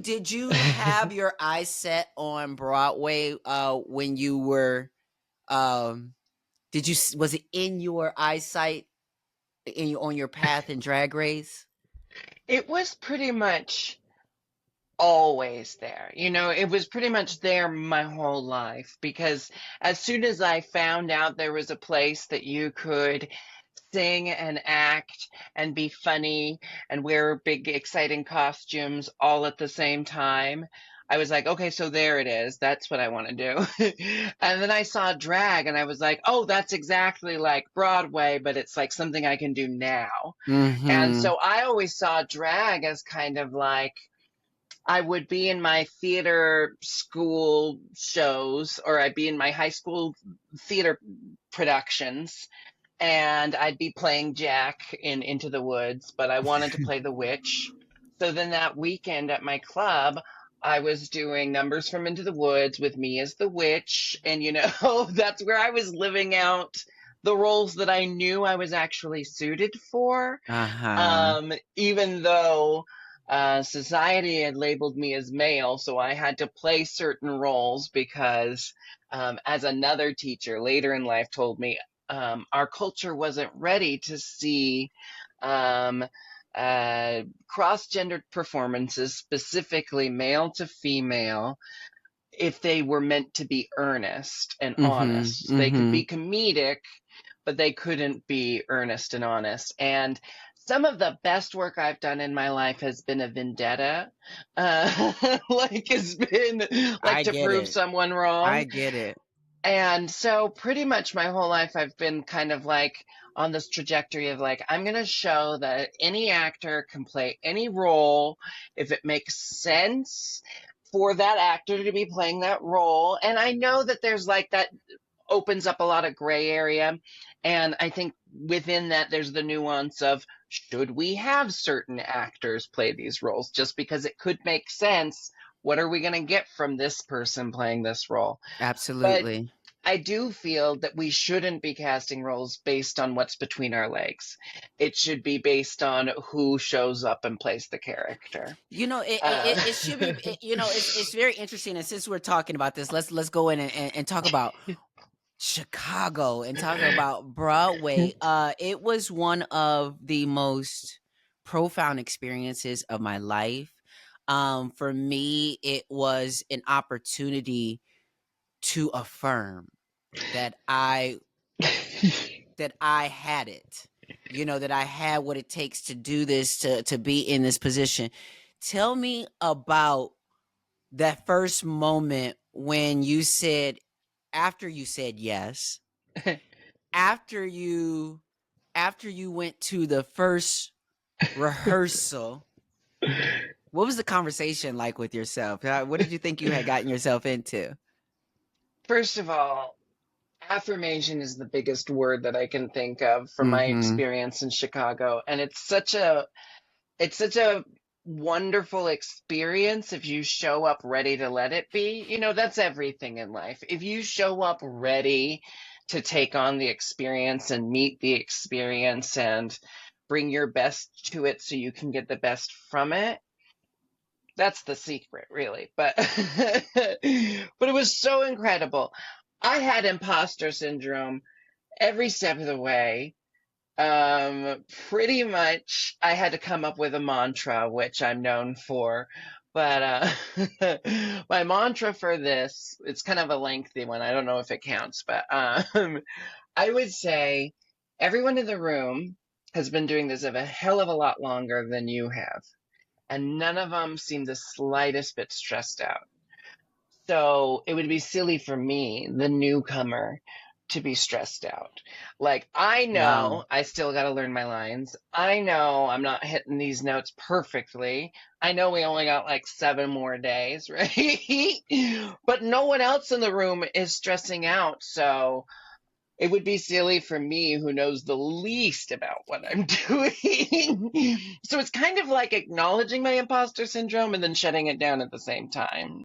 Did you have your eyes set on Broadway, when you were, um did you s was it in your eyesight on your path in Drag Race? It was pretty much always there. It was pretty much there my whole life because as soon as I found out there was a place that you could sing and act and be funny and wear big, exciting costumes all at the same time, I was like, okay, so there it is. That's what I want to do. And then I saw drag and I was like, oh, that's exactly like Broadway, but it's like something I can do now. And Mhm. so I always saw drag as kind of like, I would be in my theater school shows, or I'd be in my high school theater productions, and I'd be playing Jack in Into the Woods, but I wanted to play the witch. So then that weekend at my club, I was doing numbers from Into the Woods with me as the witch. And, that's where I was living out the roles that I knew I was actually suited for. Uh-huh. Even though society had labeled me as male, so I had to play certain roles because, as another teacher later in life told me, our culture wasn't ready to see um, cross-gendered performances, specifically male to female, if they were meant to be earnest and Mhm, honest. They could be mhm. comedic, but they couldn't be earnest and honest. And some of the best work I've done in my life has been a vendetta. Like has been like I to get prove it. someone I wrong. get it. And so pretty much my whole life I've been kind of like on this trajectory of like, I'm going to show that any actor can play any role if it makes sense for that actor to be playing that role. And I know that there's like that opens up a lot of gray area. And I think within that, there's the nuance of should we have certain actors play these roles just because it could make sense? What are we going to get from this person playing this role? But Absolutely. I do feel that we shouldn't be casting roles based on what's between our legs. It should be based on who shows up and plays the character. It should be, it's very interesting, and since we're talking about this, let's go in and talk about Chicago and talk about Broadway. It was one of the most profound experiences of my life. For me, it was an opportunity to affirm that I had it. That I had what it takes to do this, to be in this position. Tell me about that first moment when you said, after you said yes, after you went to the first rehearsal, what was the conversation like with yourself? What did you think you had gotten yourself into? First of all, affirmation is the biggest word that I can think of from my Mhm. experience in Chicago. And it's such a wonderful experience if you show up ready to let it be. That's everything in life. If you show up ready to take on the experience and meet the experience and bring your best to it so you can get the best from it, that's the secret, really. But but it was so incredible. I had imposter syndrome every step of the way. Pretty much I had to come up with a mantra, which I'm known for. But my mantra for this, it's kind of a lengthy one. I don't know if it counts, but I would say everyone in the room has been doing this a hell of a lot longer than you have, and none of them seem the slightest bit stressed out. So it would be silly for me, the newcomer, to be stressed out. Like, I Wow. know I still got to learn my lines. I know I'm not hitting these notes perfectly. I know we only got like 7 more days, right? But no one else in the room is stressing out. So it would be silly for me, who knows the least about what I'm doing. So it's kind of like acknowledging my imposter syndrome and then shutting it down at the same time.